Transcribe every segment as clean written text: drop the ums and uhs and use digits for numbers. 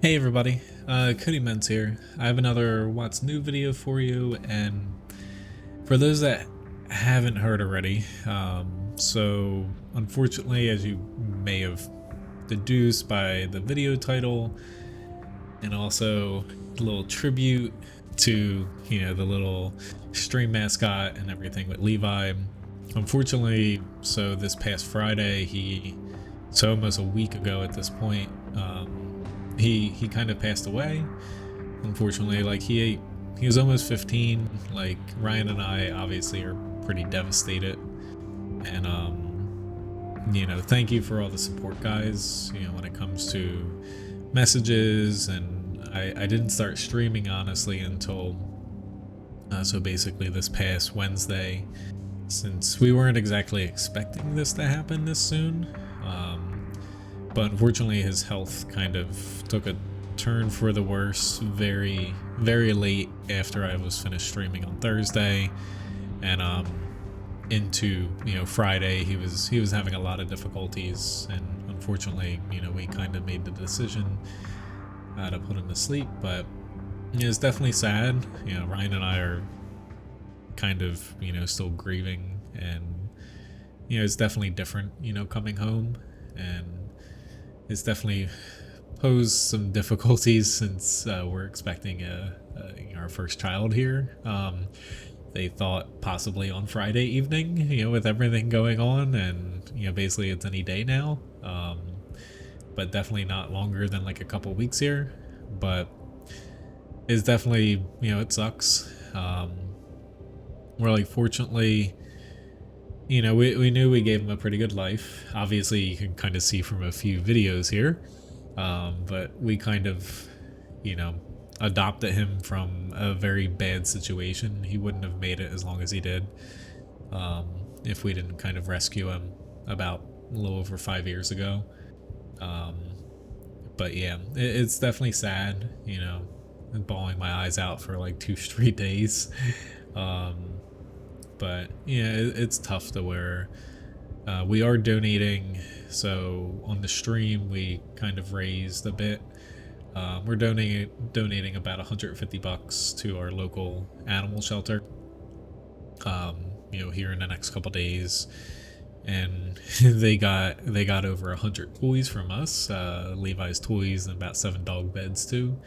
Hey everybody, Cody Menz here. I have another What's New video for you, and for those that haven't heard already, so unfortunately, as you may have deduced by the video title, and also a little tribute to, the little stream mascot and everything with Levi, unfortunately, so this past Friday, so almost a week ago at this point, he kind of passed away. Unfortunately, like he was almost 15. Like Ryan and I obviously are pretty devastated, and thank you for all the support, guys. When it comes to messages, and I didn't start streaming honestly until so basically this past Wednesday, since we weren't exactly expecting this to happen this soon. But unfortunately his health kind of took a turn for the worse very, very late after I was finished streaming on Thursday, and into Friday he was having a lot of difficulties, and unfortunately we kind of made the decision to put him to sleep. But it's definitely sad. Ryan and I are kind of still grieving, and it's definitely different coming home, and it's definitely posed some difficulties since we're expecting our first child here. They thought possibly on Friday evening, with everything going on, and basically it's any day now, but definitely not longer than like a couple weeks here. But it's definitely, it sucks. We're like, fortunately, we knew we gave him a pretty good life. Obviously, you can kind of see from a few videos here, but we kind of, adopted him from a very bad situation. He wouldn't have made it as long as he did if we didn't kind of rescue him about a little over 5 years ago. But yeah, it's definitely sad, bawling my eyes out for like 2 straight days. But yeah, it's tough to where we are donating. So on the stream we kind of raised a bit. We're donating about $150 to our local animal shelter here in the next couple days, and they got over 100 toys from us, Levi's toys, and about 7 dog beds too.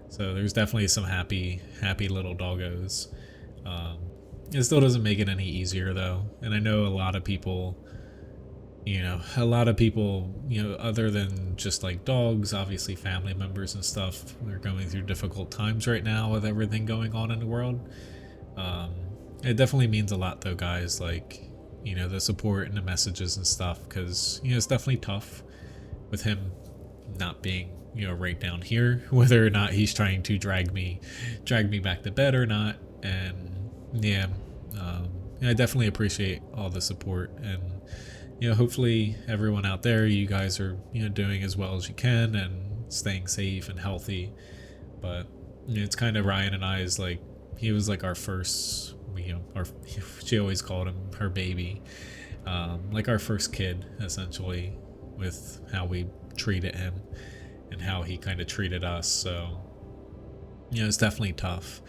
So there's definitely some happy little doggos. It still doesn't make it any easier though, and I know a lot of people, other than just like dogs, obviously family members and stuff, we're going through difficult times right now with everything going on in the world. It definitely means a lot though, guys, like, the support and the messages and stuff, because, it's definitely tough with him not being, right down here, whether or not he's trying to drag me back to bed or not. And yeah, I definitely appreciate all the support, and hopefully everyone out there, you guys are doing as well as you can and staying safe and healthy. But it's kind of Ryan and I's, like, he was like our first, she always called him her baby, like our first kid essentially, with how we treated him and how he kind of treated us. So it's definitely tough.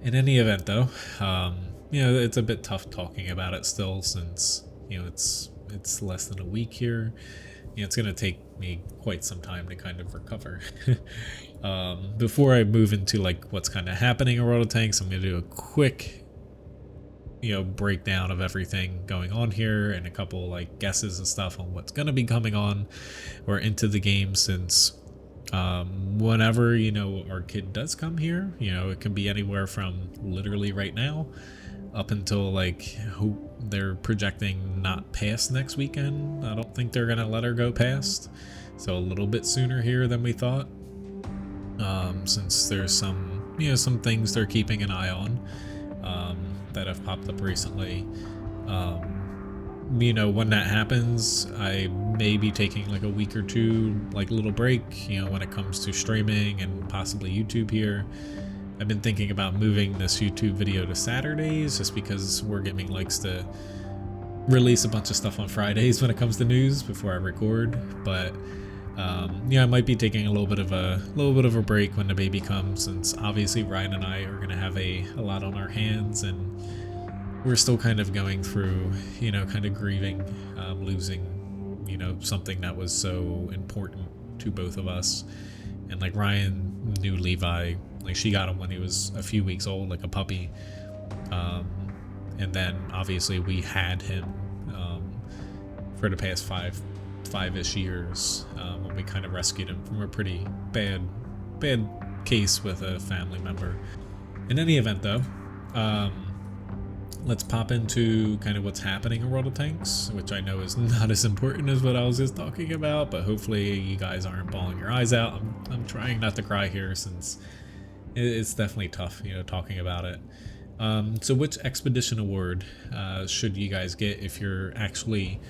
In any event though, it's a bit tough talking about it still, since it's less than a week here. It's gonna take me quite some time to kind of recover. Before I move into like what's kind of happening in World of Tanks, I'm gonna do a quick breakdown of everything going on here, and a couple like guesses and stuff on what's gonna be coming on or into the game, since whenever our kid does come here, it can be anywhere from literally right now up until like who they're projecting not past next weekend. I don't think they're gonna let her go past, so a little bit sooner here than we thought, since there's some some things they're keeping an eye on that have popped up recently. When that happens, I may be taking like a week or two, like a little break, when it comes to streaming and possibly YouTube here. I've been thinking about moving this YouTube video to Saturdays, just because Wargaming likes to release a bunch of stuff on Fridays when it comes to news before I record. But Yeah, I might be taking a little bit of a break when the baby comes, since obviously Ryan and I are gonna have a lot on our hands, and we're still kind of going through, kind of grieving, losing, something that was so important to both of us. And like Ryan knew Levi, like she got him when he was a few weeks old, like a puppy. And then obviously we had him for the past five-ish years, when we kind of rescued him from a pretty bad case with a family member. In any event, though, let's pop into kind of what's happening in World of Tanks, which I know is not as important as what I was just talking about, but hopefully you guys aren't bawling your eyes out. I'm trying not to cry here, since it's definitely tough, talking about it. So which expedition award should you guys get if you're actually,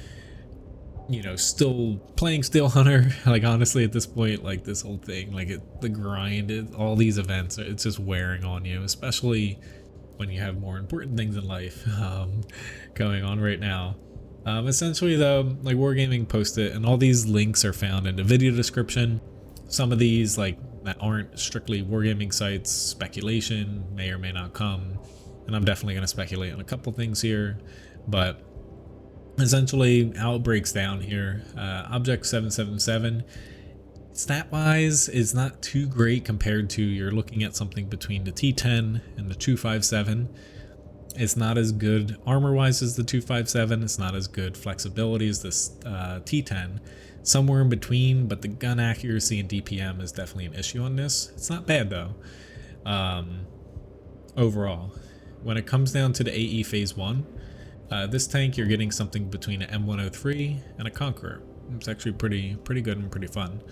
still playing Steel Hunter? Like, honestly, at this point, like, this whole thing, like, the grind, all these events, it's just wearing on you, especially when you have more important things in life going on right now. Essentially, though, like, Wargaming posted, and all these links are found in the video description. Some of these, like, that aren't strictly Wargaming sites, speculation, may or may not come, and I'm definitely going to speculate on a couple things here, but essentially how it breaks down here, Object 777, stat-wise, is not too great compared to, you're looking at something between the T10 and the 257. It's not as good armor-wise as the 257. It's not as good flexibility as this T10. Somewhere in between, but the gun accuracy and DPM is definitely an issue on this. It's not bad, though, overall. When it comes down to the AE Phase 1, this tank, you're getting something between an M103 and a Conqueror. It's actually pretty good and pretty fun.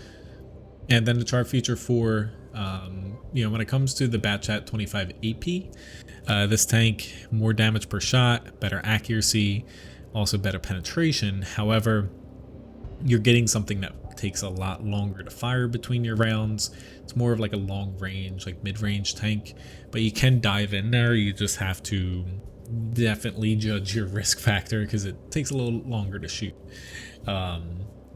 And then the chart feature for, when it comes to the Batchat 25 AP, this tank, more damage per shot, better accuracy, also better penetration. However, you're getting something that takes a lot longer to fire between your rounds. It's more of like a long range, like mid-range tank, but you can dive in there. You just have to definitely judge your risk factor, because it takes a little longer to shoot.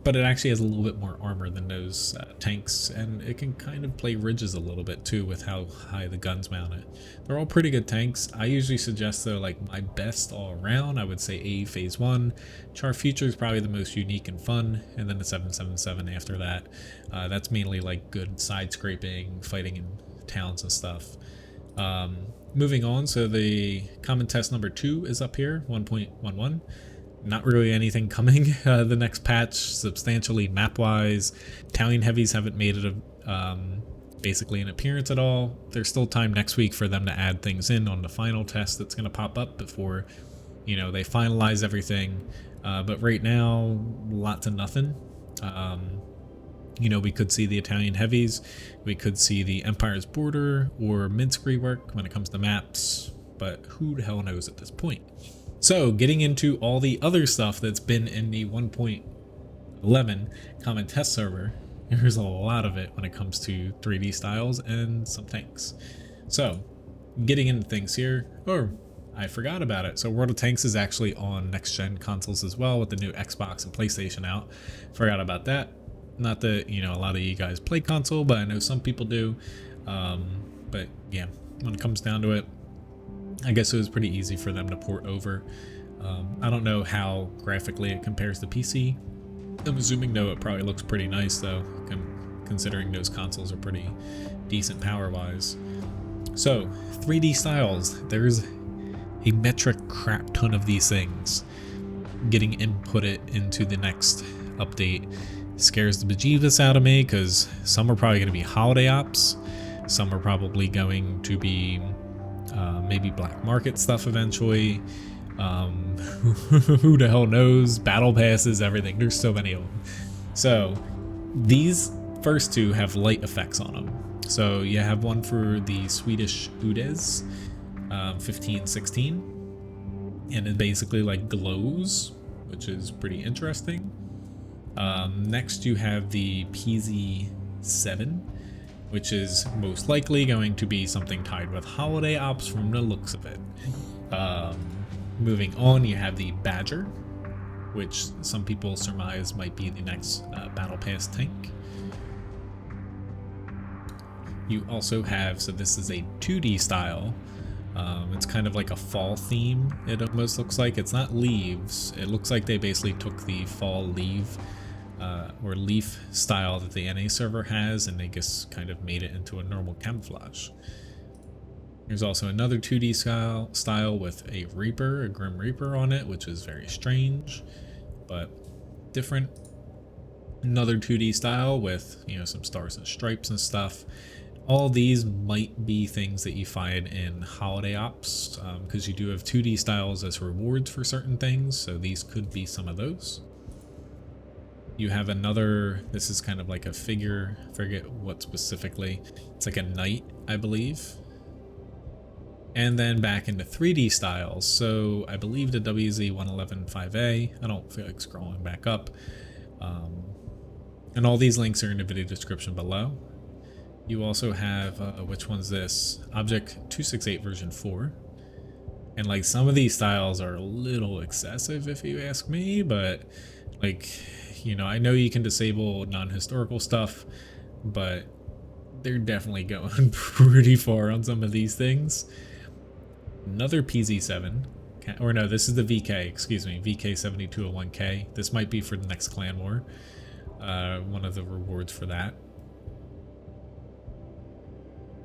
But it actually has a little bit more armor than those tanks, and it can kind of play ridges a little bit too with how high the guns mount it. They're all pretty good tanks. I usually suggest, though, like my best all around, I would say AE Phase 1. Char Future is probably the most unique and fun, and then the 777 after that. That's mainly like good side scraping, fighting in towns and stuff. Moving on, so the common test number 2 is up here, 1.11. Not really anything coming the next patch substantially map-wise. Italian heavies haven't made it basically an appearance at all. There's still time next week for them to add things in on the final test that's going to pop up before, they finalize everything. But right now, lots of nothing. We could see the Italian heavies, we could see the Empire's Border or Minsk rework when it comes to maps, but who the hell knows at this point. So, getting into all the other stuff that's been in the 1.11 common test server, there's a lot of it when it comes to 3D styles and some tanks. So, getting into things here, I forgot about it. So World of Tanks is actually on next-gen consoles as well, with the new Xbox and PlayStation out. Forgot about that. Not that, a lot of you guys play console, but I know some people do. But yeah, when it comes down to it, I guess it was pretty easy for them to port over. I don't know how graphically it compares to PC. I'm assuming, though, it probably looks pretty nice, though, considering those consoles are pretty decent power-wise. So, 3D styles. There's a metric crap ton of these things. Getting inputted into the next update scares the bejeebus out of me, because some are probably going to be holiday ops. Some are probably going to be maybe black market stuff eventually. Who the hell knows? Battle passes, everything. There's so many of them. So these first two have light effects on them. So you have one for the Swedish UDES 1516, and it basically like glows, which is pretty interesting. Next you have the PZ7, which is most likely going to be something tied with holiday ops from the looks of it. Moving on, you have the Badger, which some people surmise might be the next Battle Pass tank. You also have, so this is a 2D style. It's kind of like a fall theme, it almost looks like. It's not leaves. It looks like they basically took the fall leaf style that the NA server has, and they just kind of made it into a normal camouflage. There's also another 2D style with a Reaper, a Grim Reaper on it, which is very strange, but different. Another 2D style with, you know, some stars and stripes and stuff. All these might be things that you find in Holiday Ops, because you do have 2D styles as rewards for certain things, so these could be some of those. You have another, this is kind of like a figure, I forget what specifically, it's like a knight, I believe. And then back into 3D styles, so I believe the WZ-111-5A, I don't feel like scrolling back up. And all these links are in the video description below. You also have, which one's this? Object 268 version 4. And like some of these styles are a little excessive if you ask me, but like, you know, I know you can disable non-historical stuff, but they're definitely going pretty far on some of these things. Another PZ7, or no, this is the VK, excuse me, VK7201K. This might be for the next clan war, one of the rewards for that.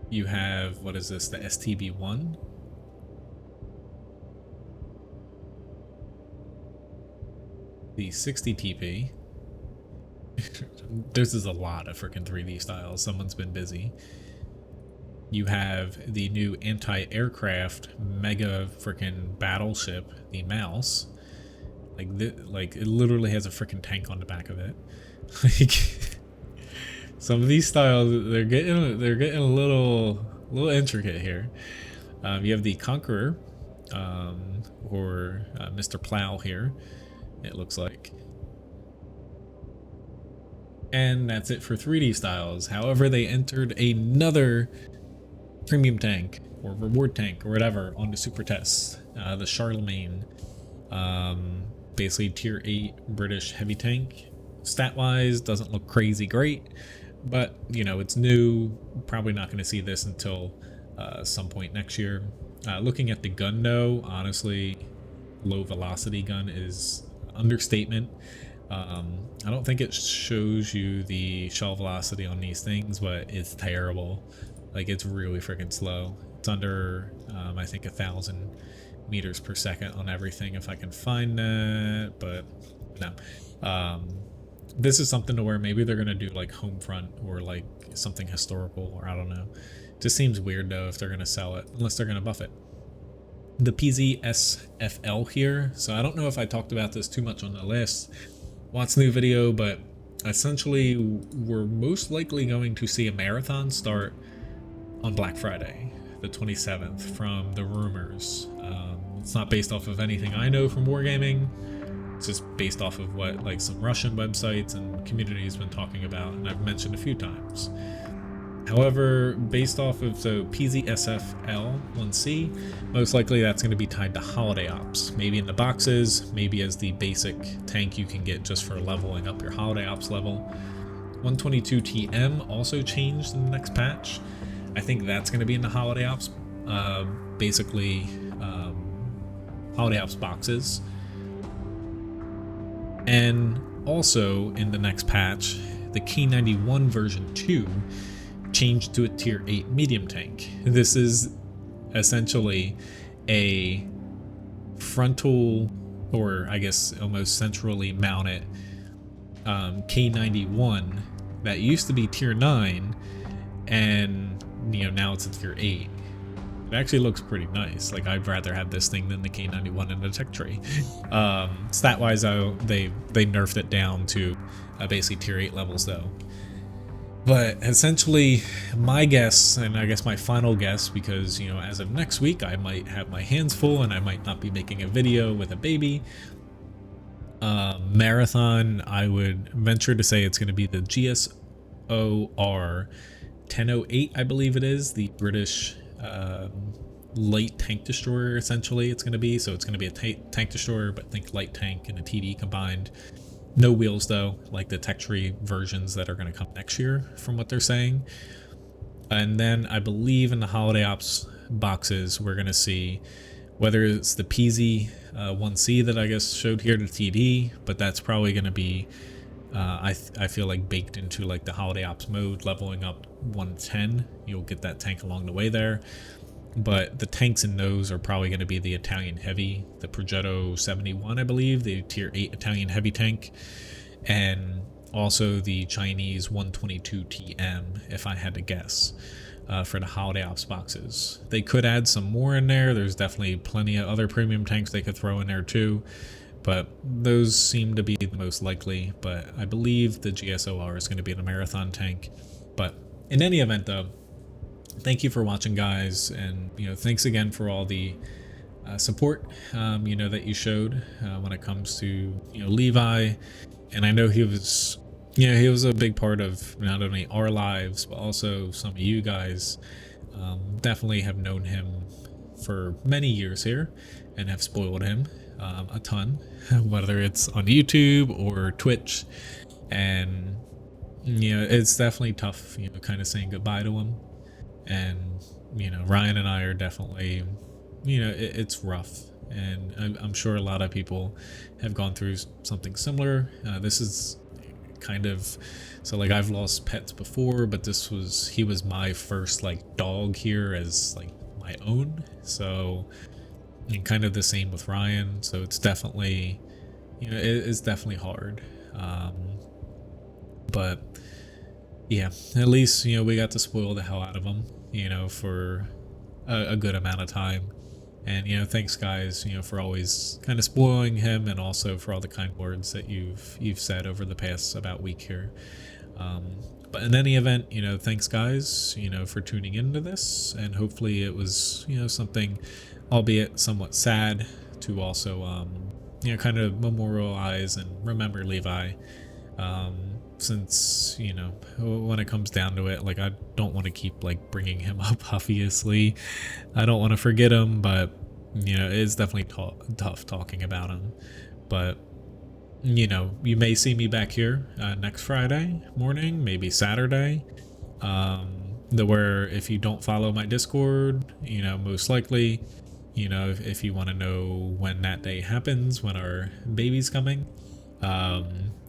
You have, what is this, the STB1. The 60 TP. This is a lot of freaking 3D styles. Someone's been busy. You have the new anti-aircraft mega freaking battleship, the Mouse. Like it literally has a freaking tank on the back of it. Like some of these styles, they're getting a little intricate here. You have the Conqueror, or Mr. Plow here, it looks like. And that's it for 3D styles. However, they entered another premium tank or reward tank or whatever on the super test, the Charlemagne, basically tier 8 British heavy tank. Stat wise doesn't look crazy great, but you know, it's new, probably not going to see this until some point next year. Looking at the gun though, honestly, low velocity gun is understatement. I don't think it shows you the shell velocity on these things, but it's terrible. Like, it's really freaking slow. It's under, I think, 1,000 meters per second on everything, if I can find that, but no. This is something to where maybe they're going to do like Homefront or like something historical, or I don't know. Just seems weird though if they're going to sell it, unless they're going to buff it. The PZSFL here, so I don't know if I talked about this too much on the last WoT's new video, but essentially we're most likely going to see a marathon start on Black Friday, the 27th, from the rumors. It's not based off of anything I know from Wargaming. It's just based off of what like some Russian websites and community has been talking about, and I've mentioned a few times. However, based off of the PZSFL 1C, most likely that's going to be tied to Holiday Ops. Maybe in the boxes, maybe as the basic tank you can get just for leveling up your Holiday Ops level. 122 TM also changed in the next patch. I think that's going to be in the Holiday Ops, basically Holiday Ops boxes. And also in the next patch, the K91 version 2 changed to a tier 8 medium tank. This is essentially a frontal, or I guess almost centrally mounted K91 that used to be tier 9, and you know, now it's a tier 8. It actually looks pretty nice. Like, I'd rather have this thing than the K91 in the tech tree. Stat wise though, they nerfed it down to basically tier 8 levels though. But essentially, my guess, and I guess my final guess, because, you know, as of next week, I might have my hands full and I might not be making a video with a baby. Marathon, I would venture to say it's going to be the GSOR 1008, I believe it is, the British light tank destroyer, essentially. It's going to be, so it's going to be a tank destroyer, but think light tank and a TD combined. No wheels though, like the tech tree versions that are going to come next year from what they're saying. And then I believe in the holiday ops boxes we're going to see whether it's the PZ 1C that I guess showed here to TD, but that's probably going to be I feel like baked into like the holiday ops mode, leveling up 110. You'll get that tank along the way there. But the tanks in those are probably going to be the Italian heavy, the Progetto 71, I believe, the tier 8 Italian heavy tank, and also the Chinese 122 TM, if I had to guess, for the holiday ops boxes. They could add some more in there. There's definitely plenty of other premium tanks they could throw in there too, but those seem to be the most likely. But I believe the GSOR is going to be the marathon tank. But in any event though, thank you for watching, guys, and thanks again for all the support that you showed when it comes to Levi. And I know he was he was a big part of not only our lives but also some of you guys. Definitely have known him for many years here and have spoiled him a ton, whether it's on YouTube or Twitch. And it's definitely tough kind of saying goodbye to him. And Ryan and I are definitely it's rough, and I'm sure a lot of people have gone through something similar. This is kind of, so like I've lost pets before, but he was my first like dog here as like my own, so, and kind of the same with Ryan. So it's definitely it's definitely hard, but yeah, at least we got to spoil the hell out of him for a good amount of time. And thanks guys for always kind of spoiling him, and also for all the kind words that you've said over the past about week here. But in any event, thanks guys for tuning into this, and hopefully it was something, albeit somewhat sad, to also kind of memorialize and remember Levi. Since when it comes down to it, like I don't want to keep like bringing him up, obviously I don't want to forget him, but it's definitely tough talking about him. But you may see me back here next Friday morning, maybe Saturday, where if you don't follow my Discord, most likely if you want to know when that day happens, when our baby's coming,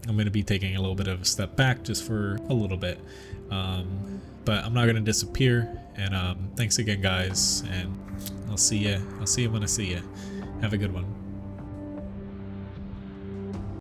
I'm going to be taking a little bit of a step back just for a little bit, but I'm not going to disappear. And thanks again guys, and I'll see you when I see you. Have a good one.